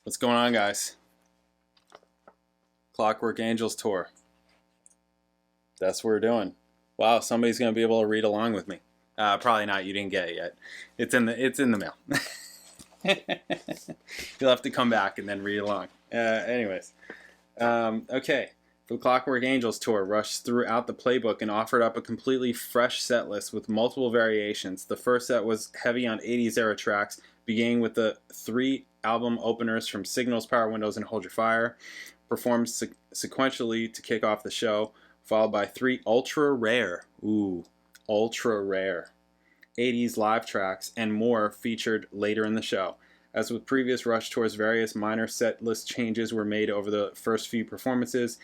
What's going on, guys? Clockwork Angels tour. That's what we're doing. Wow, somebody's gonna be able to read along with me. Probably not. You didn't get it yet. It's in the mail. You'll have to come back and then read along. Anyways, okay. For the Clockwork Angels tour, Rush threw out the playbook and offered up a completely fresh set list with multiple variations. The first set was heavy on 80s era tracks, beginning with the 3 album openers from Signals, Power Windows, and Hold Your Fire, performed sequentially to kick off the show, followed by 3 ultra rare 80s live tracks and more featured later in the show. As with previous Rush tours, various minor set list changes were made over the first few performances,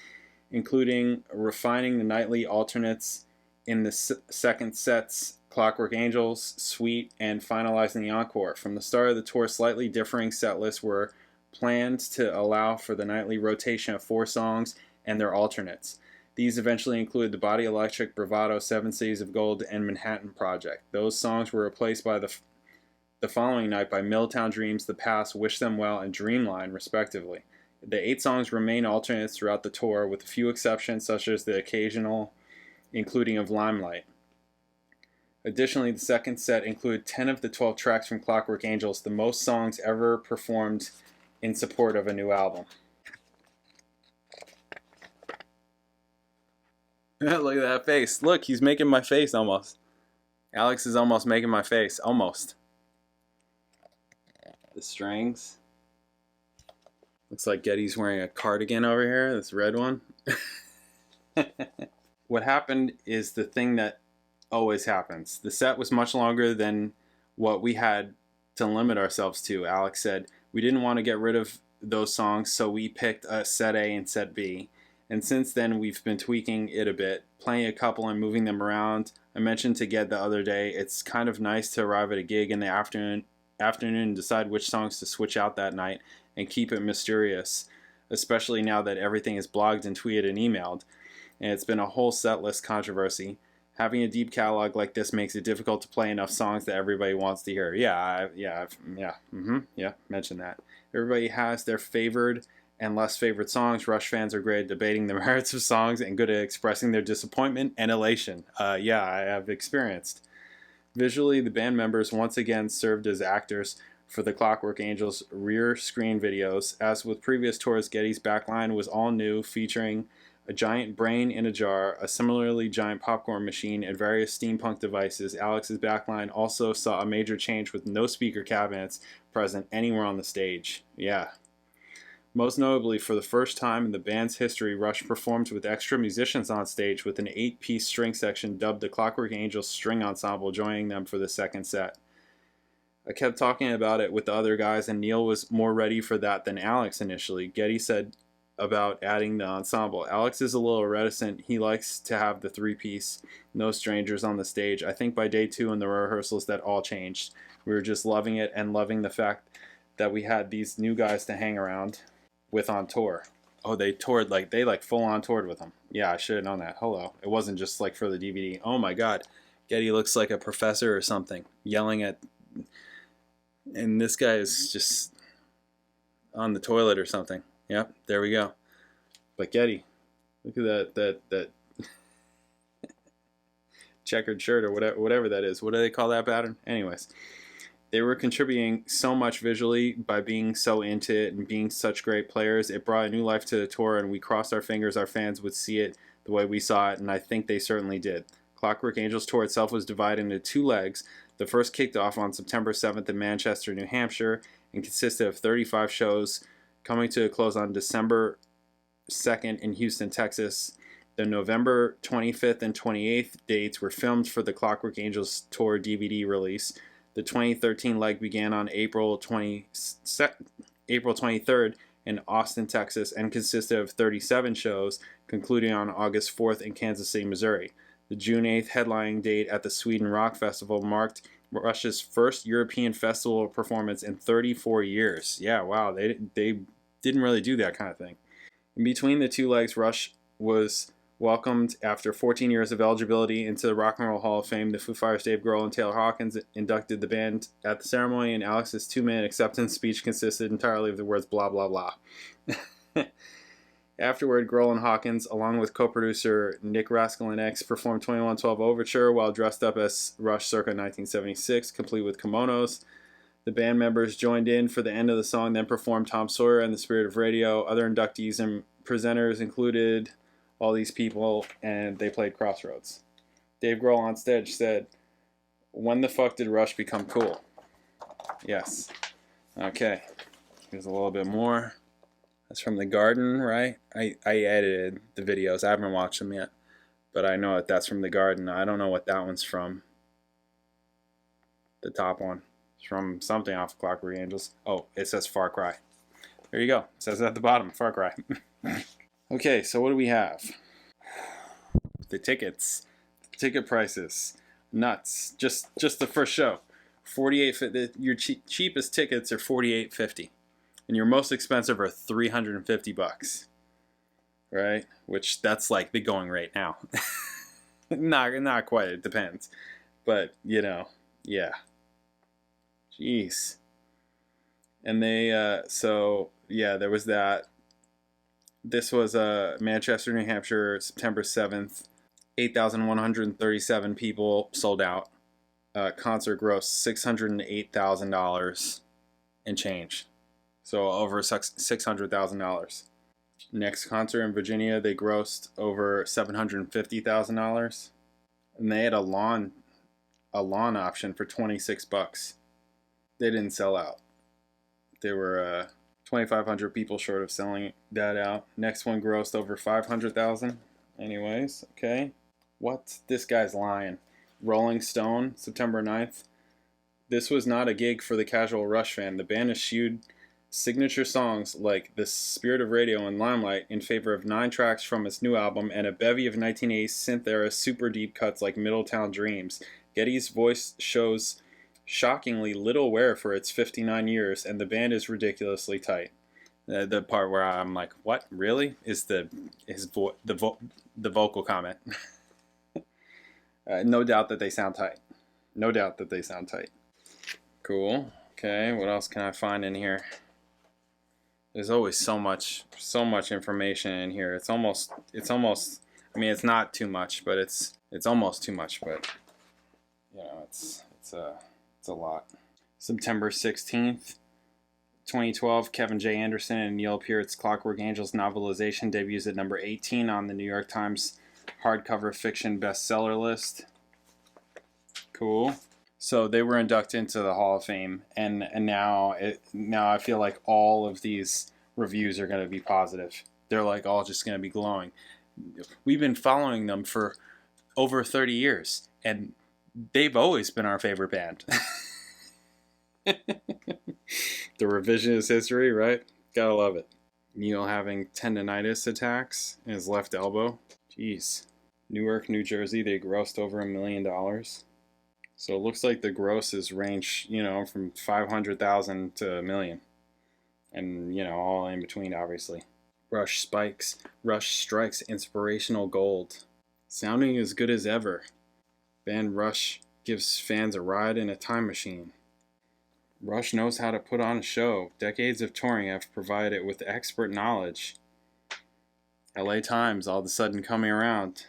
including refining the nightly alternates in the second set's Clockwork Angels suite and finalizing the encore. From the start of the tour, slightly differing set lists were planned to allow for the nightly rotation of 4 songs and their alternates. These eventually included The Body Electric, Bravado, 7 Cities of Gold, and Manhattan Project. Those songs were replaced by the following night by Milltown Dreams, The Past, Wish Them Well, and Dreamline, respectively. The 8 songs remain alternates throughout the tour, with a few exceptions such as the occasional including of Limelight. Additionally, the second set included 10 of the 12 tracks from Clockwork Angels, the most songs ever performed in support of a new album. Look at that face. Look, he's making my face almost. Alex is almost making my face. Almost. The strings. Looks like Getty's wearing a cardigan over here, this red one. What happened is the thing that always happens. The set was much longer than what we had to limit ourselves to. Alex said, we didn't want to get rid of those songs, so we picked a set A and set B. And since then, we've been tweaking it a bit, playing a couple and moving them around. I mentioned to Ged the other day, it's kind of nice to arrive at a gig in the afternoon and decide which songs to switch out that night and keep it mysterious, especially now that everything is blogged and tweeted and emailed. And it's been a whole set list controversy. Having a deep catalog like this makes it difficult to play enough songs that everybody wants to hear. Mentioned that. Everybody has their favored and less favorite songs. Rush fans are great at debating the merits of songs and good at expressing their disappointment and elation. I have experienced. Visually, the band members once again served as actors for the Clockwork Angels rear screen videos. As with previous tours, Getty's backline was all new, featuring a giant brain in a jar, a similarly giant popcorn machine, and various steampunk devices. Alex's backline also saw a major change with no speaker cabinets present anywhere on the stage. Yeah. Most notably, for the first time in the band's history, Rush performed with extra musicians on stage, with an 8-piece string section dubbed the Clockwork Angels String Ensemble joining them for the second set. I kept talking about it with the other guys, and Neil was more ready for that than Alex initially. Getty said about adding the ensemble. Alex is a little reticent. He likes to have the 3-piece, no strangers on the stage. I think by day 2 in the rehearsals that all changed. We were just loving it and loving the fact that we had these new guys to hang around with on tour. Oh, they toured they full on toured with them. Yeah, I should have known that. Hello. It wasn't just like for the DVD. Oh my God. Getty looks like a professor or something, yelling at, and this guy is just on the toilet or something. Yep, there we go. But Getty, look at that checkered shirt or whatever that is. What do they call that pattern? Anyways, they were contributing so much visually by being so into it and being such great players. It brought a new life to the tour, and we crossed our fingers our fans would see it the way we saw it, and I think they certainly did. Clockwork Angels tour itself was divided into 2 legs. The first kicked off on September 7th in Manchester, New Hampshire, and consisted of 35 shows, coming to a close on December 2nd in Houston, Texas. The November 25th and 28th dates were filmed for the Clockwork Angels tour DVD release. The 2013 leg began on April 23rd in Austin, Texas, and consisted of 37 shows, concluding on August 4th in Kansas City, Missouri. The June 8th headlining date at the Sweden Rock Festival marked Rush's first European festival performance in 34 years. Yeah, wow, they didn't really do that kind of thing. In between the 2 legs, Rush was welcomed after 14 years of eligibility into the Rock and Roll Hall of Fame. The Foo Fighters' Dave Grohl and Taylor Hawkins inducted the band at the ceremony, and Alex's 2-minute acceptance speech consisted entirely of the words blah, blah, blah. Afterward, Grohl and Hawkins, along with co-producer Nick Raskulinecz, performed 2112 Overture while dressed up as Rush circa 1976, complete with kimonos. The band members joined in for the end of the song, then performed Tom Sawyer and the Spirit of Radio. Other inductees and presenters included all these people, and they played Crossroads. Dave Grohl on stage said, "When the fuck did Rush become cool?" Yes. Okay. Here's a little bit more. That's from The Garden, right? I edited the videos. I haven't watched them yet, but I know that that's from The Garden. I don't know what that one's from. The top one. It's from something off of Clockwork Angels. Oh, it says Far Cry. There you go. It says it at the bottom, Far Cry. Okay, so what do we have? The tickets. Ticket prices. Nuts. Just the first show. Your cheapest tickets are $48.50. And your most expensive are $350. Right? Which that's like the going rate now. Not quite, it depends. But, you know, yeah. Jeez. And they so yeah, there was that. This was Manchester, New Hampshire, September 7th. 8,137 people sold out. Concert grossed $608,000 and change. So over $600,000. Next concert in Virginia, they grossed over $750,000. And they had a lawn option for $26. They didn't sell out. They were 2,500 people short of selling that out. Next one grossed over $500,000. Anyways, okay. What? This guy's lying. Rolling Stone, September 9th. This was not a gig for the casual Rush fan. The band eschewed signature songs like The Spirit of Radio and Limelight in favor of 9 tracks from its new album and a bevy of 1980s synth-era super deep cuts like Middletown Dreams. Geddy's voice shows shockingly little wear for its 59 years, and the band is ridiculously tight. The part where I'm like, what? Really? Is the vocal comment. No doubt that they sound tight. No doubt that they sound tight. Cool. Okay, what else can I find in here? There's always so much information in here. It's almost I mean, it's not too much, but it's almost too much, but you know, it's a lot. September 16th, 2012, Kevin J. Anderson and Neil Peart's Clockwork Angels novelization debuts at number 18 on the New York Times hardcover fiction bestseller list. Cool. So they were inducted into the Hall of Fame, and now I feel like all of these reviews are going to be positive. They're like all just going to be glowing. We've been following them for over 30 years, and they've always been our favorite band. The revisionist history, right? Gotta love it. Neil having tendonitis attacks in his left elbow. Jeez. Newark, New Jersey, they grossed over $1 million. So it looks like the grosses range, you know, from 500,000 to $1 million. And, you know, all in between, obviously. Rush strikes inspirational gold. Sounding as good as ever. Band Rush gives fans a ride in a time machine. Rush knows how to put on a show. Decades of touring have provided it with expert knowledge. LA Times all of a sudden coming around.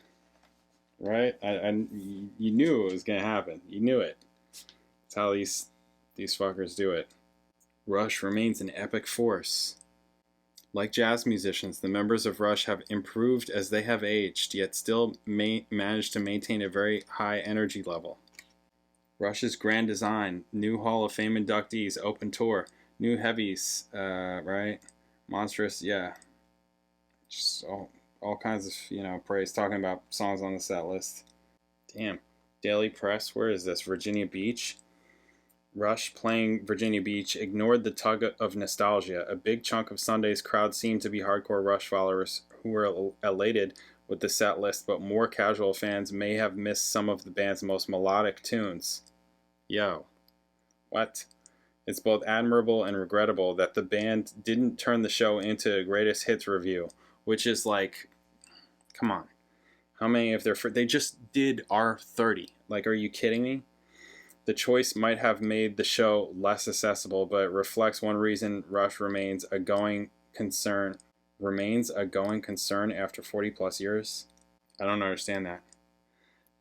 Right? You knew it was going to happen. You knew it. That's how these fuckers do it. Rush remains an epic force. Like jazz musicians, the members of Rush have improved as they have aged, yet still manage to maintain a very high energy level. Rush's grand design, new Hall of Fame inductees, open tour, new heavies, right? Monstrous, yeah. Just all kinds of, you know, praise, talking about songs on the set list. Damn. Daily Press, where is this? Virginia Beach? Rush playing Virginia Beach ignored the tug of nostalgia. A big chunk of Sunday's crowd seemed to be hardcore Rush followers who were elated with the set list, but more casual fans may have missed some of the band's most melodic tunes. Yo. What? It's both admirable and regrettable that the band didn't turn the show into a greatest hits review, which is like, come on. How many of their... They just did R30. Like, are you kidding me? The choice might have made the show less accessible, but it reflects one reason Rush remains a going concern. Remains a going concern after 40 plus years? I don't understand that.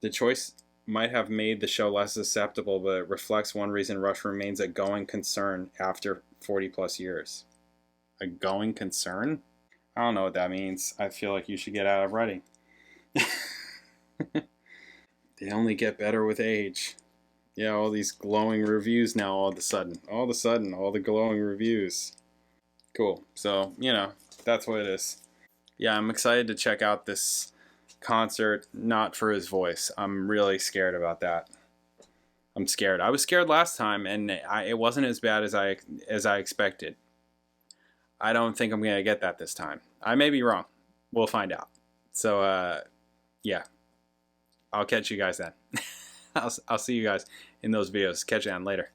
The choice might have made the show less acceptable, but it reflects one reason Rush remains a going concern after 40 plus years. A going concern? I don't know what that means. I feel like you should get out of writing. They only get better with age. Yeah, all these glowing reviews now all of a sudden. All the glowing reviews. Cool. So, you know, that's what it is. Yeah, I'm excited to check out this concert, not for his voice. I'm really scared about that. I'm scared. I was scared last time, and it wasn't as bad as I expected. I don't think I'm going to get that this time. I may be wrong. We'll find out. So, yeah. I'll catch you guys then. I'll see you guys in those videos. Catch you on later.